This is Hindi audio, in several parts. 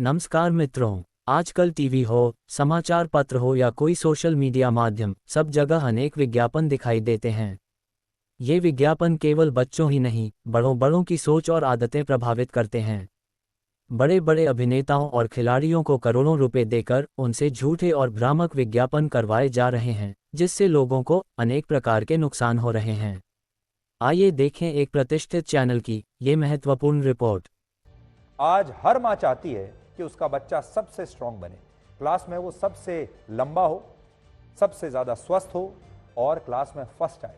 नमस्कार मित्रों। आजकल टीवी हो, समाचार पत्र हो या कोई सोशल मीडिया माध्यम, सब जगह अनेक विज्ञापन दिखाई देते हैं। ये विज्ञापन केवल बच्चों ही नहीं, बड़ों बड़ों की सोच और आदतें प्रभावित करते हैं। बड़े बड़े अभिनेताओं और खिलाड़ियों को करोड़ों रुपए देकर उनसे झूठे और भ्रामक विज्ञापन करवाए जा रहे हैं, जिससे लोगों को अनेक प्रकार के नुकसान हो रहे हैं। आइए देखें एक प्रतिष्ठित चैनल की ये महत्वपूर्ण रिपोर्ट। आज हर माँ चाहती है कि उसका बच्चा सबसे स्ट्रांग बने, क्लास में वो सबसे लंबा हो, सबसे ज्यादा स्वस्थ हो और क्लास में फर्स्ट आए,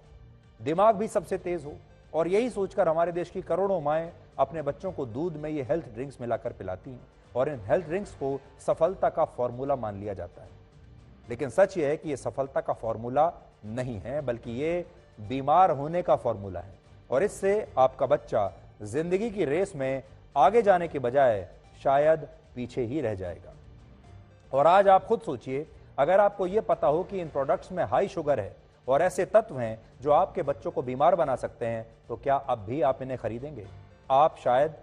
दिमाग भी सबसे तेज हो। और यही सोचकर हमारे देश की करोड़ों माएं अपने बच्चों को दूध में ये हेल्थ ड्रिंक्स मिलाकर पिलाती हैं और इन हेल्थ ड्रिंक्स को सफलता का फॉर्मूला मान लिया जाता है। लेकिन सच ये है कि ये सफलता का फॉर्मूला नहीं है, बल्कि ये बीमार होने का फॉर्मूला है। और इससे आपका बच्चा जिंदगी की रेस में आगे जाने के बजाय शायद पीछे ही रह जाएगा। और आज आप खुद सोचिए, अगर आपको यह पता हो कि इन प्रोडक्ट्स में हाई शुगर है और ऐसे तत्व हैं जो आपके बच्चों को बीमार बना सकते हैं, तो क्या अब भी आप इन्हें खरीदेंगे? आप शायद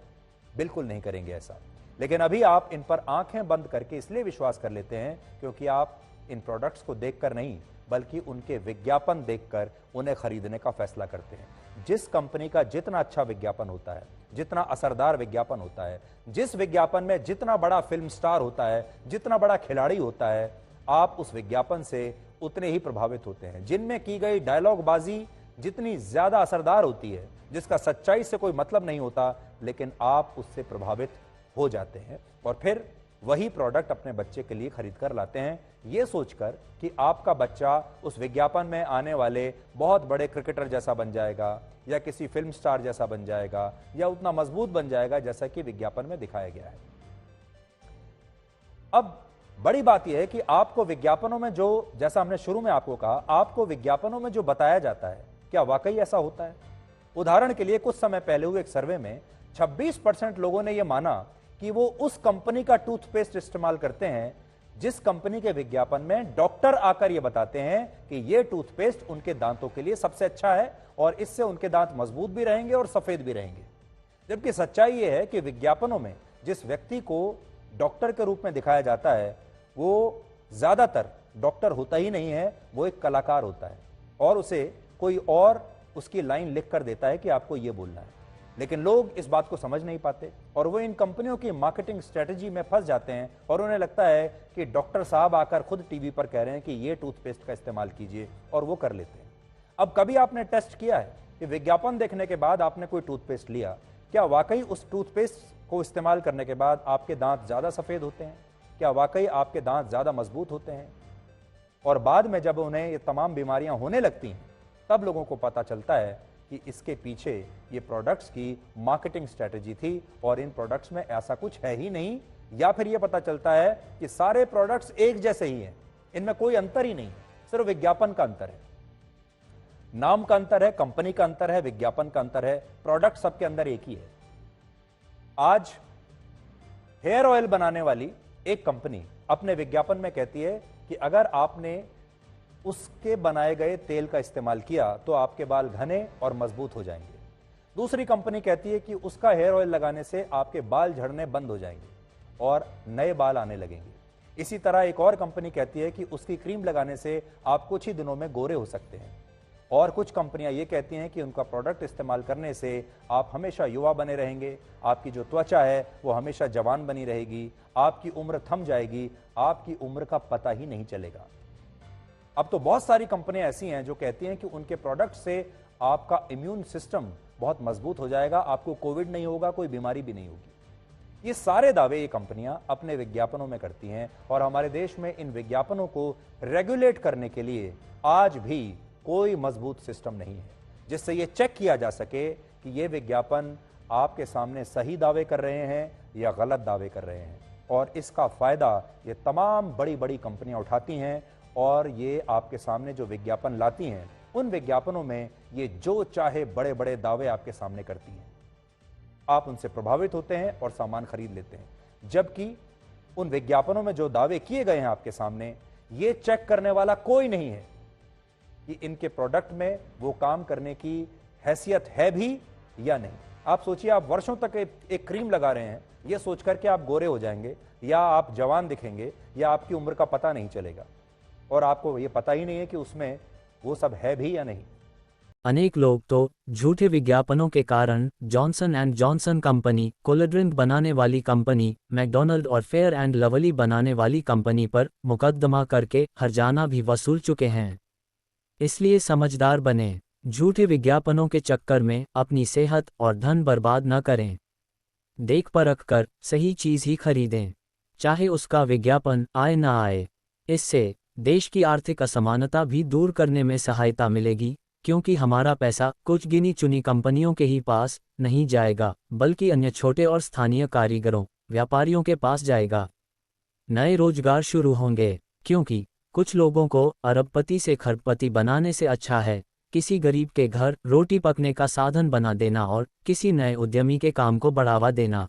बिल्कुल नहीं करेंगे ऐसा। लेकिन अभी आप इन पर आंखें बंद करके इसलिए विश्वास कर लेते हैं क्योंकि आप इन प्रोडक्ट्स को देखकर नहीं, बल्कि उनके विज्ञापन देखकर उन्हें खरीदने का फैसला करते हैं। जिस कंपनी का जितना अच्छा विज्ञापन होता है, जितना असरदार विज्ञापन होता है, जिस विज्ञापन में जितना बड़ा फिल्म स्टार होता है, जितना बड़ा खिलाड़ी होता है, आप उस विज्ञापन से उतने ही प्रभावित होते हैं। जिनमें की गई डायलॉग बाजी जितनी ज्यादा असरदार होती है, जिसका सच्चाई से कोई मतलब नहीं होता, लेकिन आप उससे प्रभावित हो जाते हैं और फिर वही प्रोडक्ट अपने बच्चे के लिए खरीद कर लाते हैं, यह सोचकर कि आपका बच्चा उस विज्ञापन में आने वाले बहुत बड़े क्रिकेटर जैसा बन जाएगा या किसी फिल्म स्टार जैसा बन जाएगा या उतना मजबूत बन जाएगा जैसा कि विज्ञापन में दिखाया गया है। अब बड़ी बात यह है कि आपको विज्ञापनों में जो, जैसा हमने शुरू में आपको कहा, आपको विज्ञापनों में जो बताया जाता है, क्या वाकई ऐसा होता है? उदाहरण के लिए कुछ समय पहले हुए एक सर्वे में 26% लोगों ने यह माना कि वो उस कंपनी का टूथपेस्ट इस्तेमाल करते हैं जिस कंपनी के विज्ञापन में डॉक्टर आकर यह बताते हैं कि यह टूथपेस्ट उनके दांतों के लिए सबसे अच्छा है और इससे उनके दांत मजबूत भी रहेंगे और सफेद भी रहेंगे। जबकि सच्चाई यह है कि विज्ञापनों में जिस व्यक्ति को डॉक्टर के रूप में दिखाया जाता है, वो ज्यादातर डॉक्टर होता ही नहीं है, वो एक कलाकार होता है और उसे कोई और उसकी लाइन लिख कर देता है कि आपको यह बोलना है। लेकिन लोग इस बात को समझ नहीं पाते और वो इन कंपनियों की मार्केटिंग स्ट्रेटजी में फंस जाते हैं और उन्हें लगता है कि डॉक्टर साहब आकर खुद टीवी पर कह रहे हैं कि ये टूथपेस्ट का इस्तेमाल कीजिए, और वो कर लेते हैं। अब कभी आपने टेस्ट किया है कि विज्ञापन देखने के बाद आपने कोई टूथपेस्ट लिया, क्या वाकई उस टूथपेस्ट को इस्तेमाल करने के बाद आपके दांत ज्यादा सफेद होते हैं? क्या वाकई आपके दांत ज्यादा मजबूत होते हैं? और बाद में जब उन्हें ये तमाम बीमारियां होने लगती हैं, तब लोगों को पता चलता है कि इसके पीछे ये प्रोडक्ट्स की मार्केटिंग स्ट्रेटजी थी और इन प्रोडक्ट्स में ऐसा कुछ है ही नहीं, या फिर ये पता चलता है कि सारे प्रोडक्ट्स एक जैसे ही हैं, इनमें कोई अंतर ही नहीं है, सिर्फ विज्ञापन का अंतर है, नाम का अंतर है, कंपनी का अंतर है, विज्ञापन का अंतर है, प्रोडक्ट सबके अंदर एक ही है। आज हेयर ऑयल बनाने वाली एक कंपनी अपने विज्ञापन में कहती है कि अगर आपने उसके बनाए गए तेल का इस्तेमाल किया तो आपके बाल घने और मजबूत हो जाएंगे। दूसरी कंपनी कहती है कि उसका हेयर ऑयल लगाने से आपके बाल झड़ने बंद हो जाएंगे और नए बाल आने लगेंगे। इसी तरह एक और कंपनी कहती है कि उसकी क्रीम लगाने से आप कुछ ही दिनों में गोरे हो सकते हैं। और कुछ कंपनियां ये कहती हैं कि उनका प्रोडक्ट इस्तेमाल करने से आप हमेशा युवा बने रहेंगे, आपकी जो त्वचा है वो हमेशा जवान बनी रहेगी, आपकी उम्र थम जाएगी, आपकी उम्र का पता ही नहीं चलेगा। अब तो बहुत सारी कंपनियां ऐसी हैं जो कहती हैं कि उनके प्रोडक्ट से आपका इम्यून सिस्टम बहुत मजबूत हो जाएगा, आपको कोविड नहीं होगा, कोई बीमारी भी नहीं होगी। ये सारे दावे ये कंपनियां अपने विज्ञापनों में करती हैं और हमारे देश में इन विज्ञापनों को रेगुलेट करने के लिए आज भी कोई मजबूत सिस्टम नहीं है जिससे ये चेक किया जा सके कि ये विज्ञापन आपके सामने सही दावे कर रहे हैं या गलत दावे कर रहे हैं। और इसका फायदा ये तमाम बड़ी बड़ी कंपनियां उठाती हैं और ये आपके सामने जो विज्ञापन लाती हैं, उन विज्ञापनों में ये जो चाहे बड़े बड़े दावे आपके सामने करती हैं। आप उनसे प्रभावित होते हैं और सामान खरीद लेते हैं, जबकि उन विज्ञापनों में जो दावे किए गए हैं आपके सामने, ये चेक करने वाला कोई नहीं है कि इनके प्रोडक्ट में वो काम करने की हैसियत है भी या नहीं। आप सोचिए, आप वर्षों तक एक क्रीम लगा रहे हैं ये सोच करके आप गोरे हो जाएंगे या आप जवान दिखेंगे या आपकी उम्र का पता नहीं चलेगा और आपको ये पता ही नहीं है कि उसमें वो सब है भी या नहीं। अनेक लोग तो झूठे विज्ञापनों के कारण Johnson and Johnson company, cold drink बनाने वाली कंपनी, मैकडॉनल्ड और फेयर एंड लवली बनाने वाली कंपनी पर मुकदमा करके हर्जाना भी वसूल चुके हैं। इसलिए समझदार बने, झूठे विज्ञापनों के चक्कर में अपनी सेहत और धन बर्बाद न करें। देख परख कर सही चीज ही खरीदें, चाहे उसका विज्ञापन आए न आए। इससे देश की आर्थिक असमानता भी दूर करने में सहायता मिलेगी, क्योंकि हमारा पैसा कुछ गिनी चुनी कंपनियों के ही पास नहीं जाएगा, बल्कि अन्य छोटे और स्थानीय कारीगरों, व्यापारियों के पास जाएगा। नए रोजगार शुरू होंगे, क्योंकि कुछ लोगों को अरबपति से खरबपति बनाने से अच्छा है किसी गरीब के घर रोटी पकने का साधन बना देना और किसी नए उद्यमी के काम को बढ़ावा देना।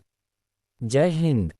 जय हिंद।